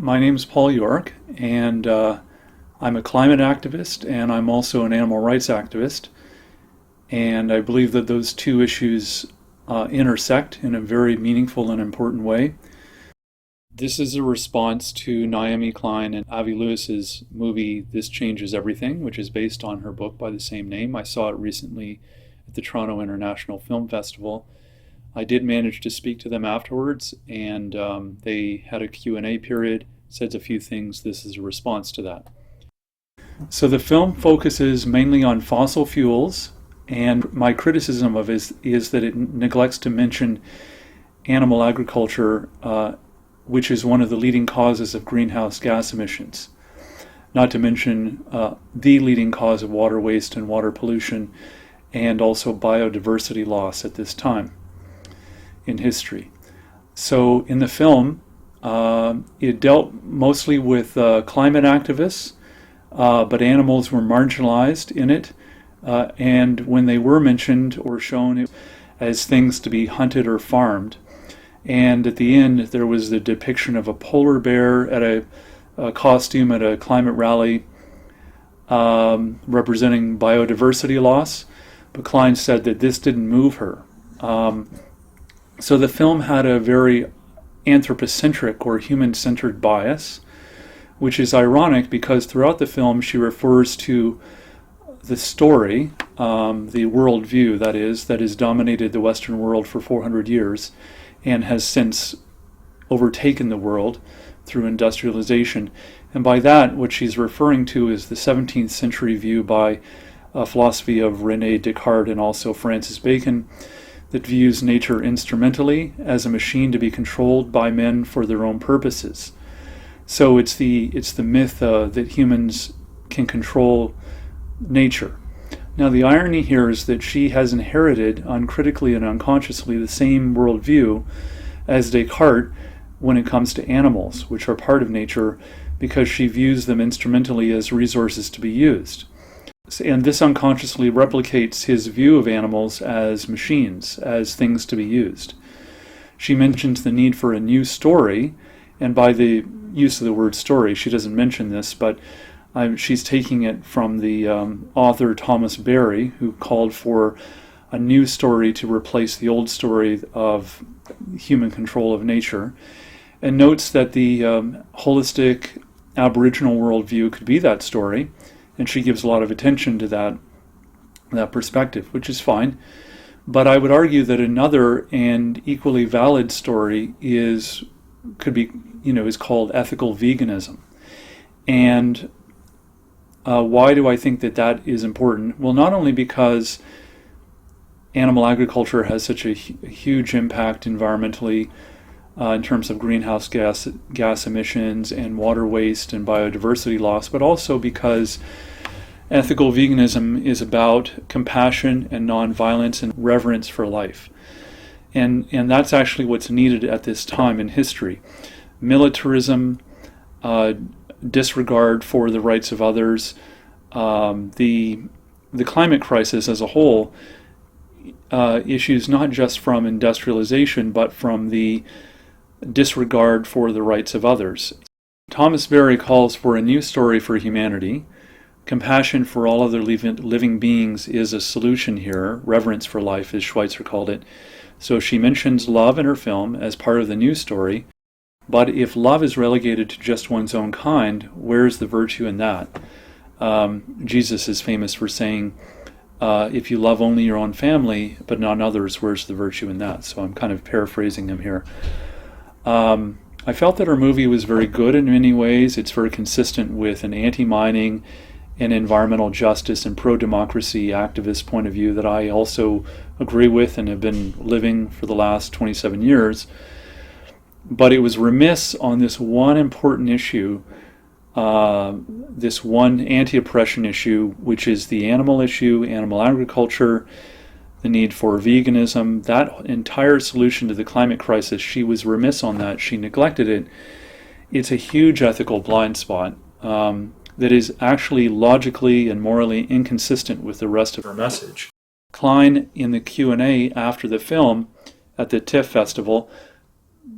My name is Paul York, and I'm a climate activist, and I'm also an animal rights activist. And I believe that those two issues intersect in a very meaningful and important way. This is a response to Naomi Klein and Avi Lewis's movie This Changes Everything, which is based on her book by the same name. I saw it recently at the Toronto International Film Festival. I did manage to speak to them afterwards, and they had a Q&A period, said a few things. This is a response to that. So the film focuses mainly on fossil fuels, and my criticism of it is that it neglects to mention animal agriculture, which is one of the leading causes of greenhouse gas emissions. Not to mention the leading cause of water waste and water pollution, and also biodiversity loss at this time in history. So in the film, it dealt mostly with climate activists, but animals were marginalized in it, and when they were mentioned or shown as things to be hunted or farmed. And at the end, there was the depiction of a polar bear at a costume at a climate rally representing biodiversity loss. But Klein said that this didn't move her. So the film had a very anthropocentric or human-centered bias, which is ironic because throughout the film she refers to the story, the worldview that has dominated the Western world for 400 years and has since overtaken the world through industrialization. And by that, what she's referring to is the 17th century view by a philosophy of René Descartes and also Francis Bacon that views nature instrumentally as a machine to be controlled by men for their own purposes. So it's the myth that humans can control nature. Now the irony here is that she has inherited uncritically and unconsciously the same worldview as Descartes when it comes to animals, which are part of nature, because she views them instrumentally as resources to be used. And this unconsciously replicates his view of animals as machines, as things to be used. She mentions the need for a new story, and by the use of the word story, she doesn't mention this, but she's taking it from the author Thomas Berry, who called for a new story to replace the old story of human control of nature, and notes that the holistic Aboriginal worldview could be that story, and she gives a lot of attention to that perspective, which is fine. But I would argue that another and equally valid story is called ethical veganism. And why do I think that is important? Well, not only because animal agriculture has such a huge impact environmentally in terms of greenhouse gas emissions and water waste and biodiversity loss, but also because ethical veganism is about compassion and nonviolence and reverence for life. And that's actually what's needed at this time in history. Militarism, disregard for the rights of others, the climate crisis as a whole issues not just from industrialization, but from the disregard for the rights of others. Thomas Berry calls for a new story for humanity. Compassion for all other living beings is a solution here. Reverence for life, as Schweitzer called it. So she mentions love in her film as part of the new story. But if love is relegated to just one's own kind, where's the virtue in that? Jesus is famous for saying, if you love only your own family, but not others, where's the virtue in that? So I'm kind of paraphrasing him here. I felt that our movie was very good in many ways. It's very consistent with an anti-mining and environmental justice and pro-democracy activist point of view that I also agree with and have been living for the last 27 years. But it was remiss on this one important issue, this one anti-oppression issue, which is the animal issue, animal agriculture, the need for veganism, that entire solution to the climate crisis. She was remiss on that. She neglected it. It's a huge ethical blind spot that is actually logically and morally inconsistent with the rest of her message. Klein, in the Q&A after the film at the TIFF Festival,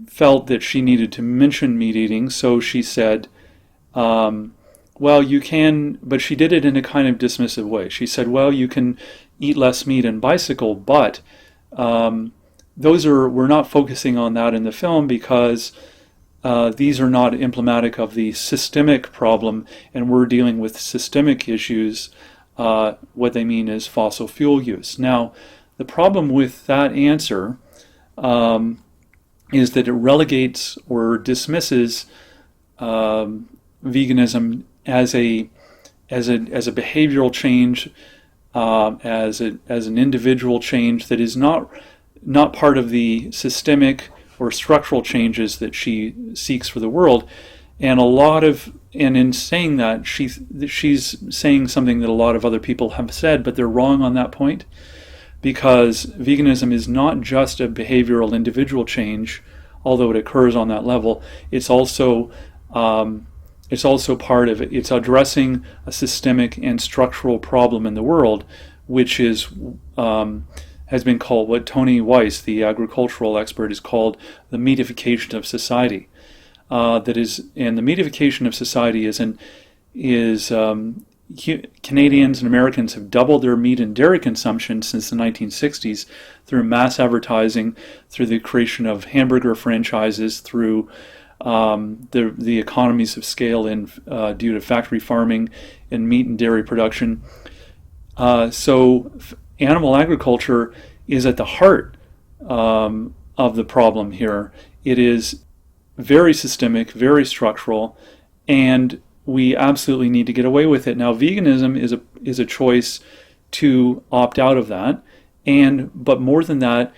felt that she needed to mention meat eating, so she said, well, you can, but she did it in a kind of dismissive way. She said, well, you can eat less meat and bicycle, but we're not focusing on that in the film because these are not emblematic of the systemic problem, and we're dealing with systemic issues. What they mean is fossil fuel use. Now, the problem with that answer is that it relegates or dismisses veganism as a behavioral change, as an individual change that is not part of the systemic or structural changes that she seeks for the world. And in saying that, she's saying something that a lot of other people have said, but they're wrong on that point, because veganism is not just a behavioral individual change, although it occurs on that level. It's also part of it. It's addressing a systemic and structural problem in the world, which is has been called, what Tony Weiss, the agricultural expert, has called the meatification of society. And the meatification of society is Canadians and Americans have doubled their meat and dairy consumption since the 1960s through mass advertising, through the creation of hamburger franchises, through the economies of scale due to factory farming and meat and dairy production. So animal agriculture is at the heart of the problem here. It is very systemic, very structural, and we absolutely need to get away with it. Now, veganism is a choice to opt out of that, but more than that,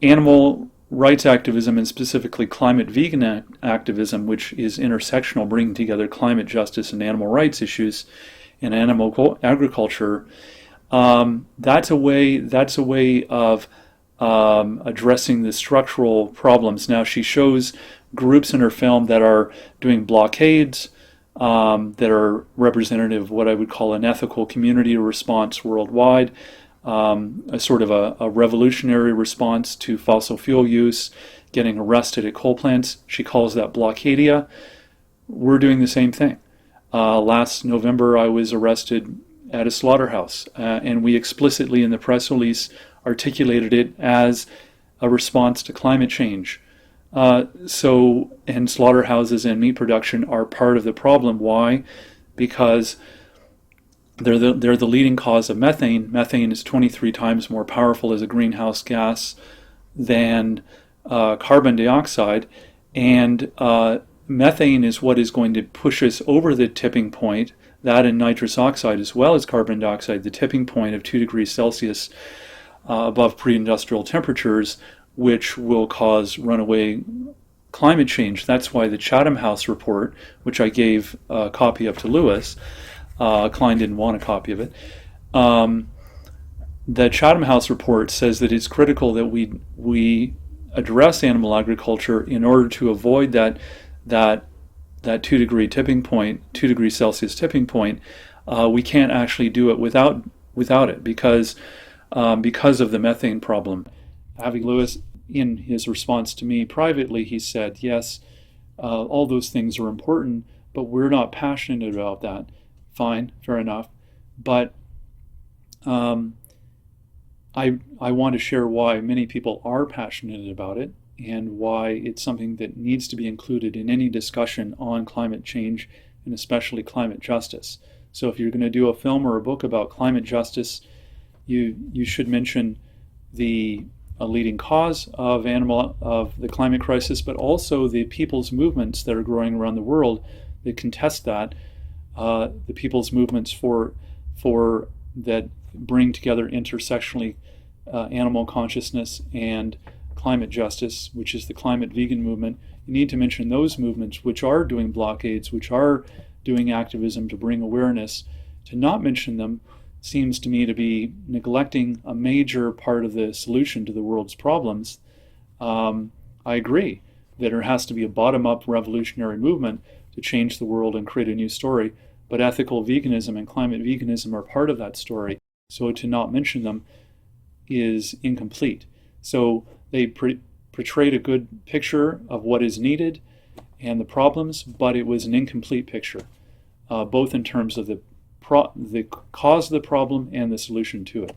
animal rights activism, and specifically climate vegan activism, which is intersectional, bringing together climate justice and animal rights issues in animal agriculture. That's a way of addressing the structural problems. Now, she shows groups in her film that are doing blockades, that are representative of what I would call an ethical community response worldwide, a sort of a revolutionary response to fossil fuel use, getting arrested at coal plants. She calls that blockadia. We're doing the same thing. Last November, I was arrested at a slaughterhouse, and we explicitly in the press release articulated it as a response to climate change. And slaughterhouses and meat production are part of the problem. Why? Because they're the leading cause of methane. Methane is 23 times more powerful as a greenhouse gas than carbon dioxide, and methane is what is going to push us over the tipping point. That and nitrous oxide, as well as carbon dioxide, the tipping point of 2 degrees Celsius above pre-industrial temperatures, which will cause runaway climate change. That's why the Chatham House report, which I gave a copy of to Lewis, Klein didn't want a copy of it. The Chatham House report says that it's critical that we address animal agriculture in order to avoid that 2 degree tipping point, 2 degrees Celsius tipping point. We can't actually do it without it because of the methane problem. Having Lewis, in his response to me privately, he said, yes, all those things are important, but we're not passionate about that. Fine, fair enough. But I want to share why many people are passionate about it, and why it's something that needs to be included in any discussion on climate change, and especially climate justice. So if you're going to do a film or a book about climate justice, you should mention a leading cause of the climate crisis, but also the people's movements that are growing around the world that contest that, the people's movements for that bring together intersectionally animal consciousness and climate justice, which is the climate vegan movement. You need to mention those movements which are doing blockades, which are doing activism to bring awareness. To not mention them seems to me to be neglecting a major part of the solution to the world's problems. I agree that there has to be a bottom-up revolutionary movement to change the world and create a new story, but ethical veganism and climate veganism are part of that story. So to not mention them is incomplete. So portrayed a good picture of what is needed and the problems, but it was an incomplete picture, both in terms of the cause of the problem and the solution to it.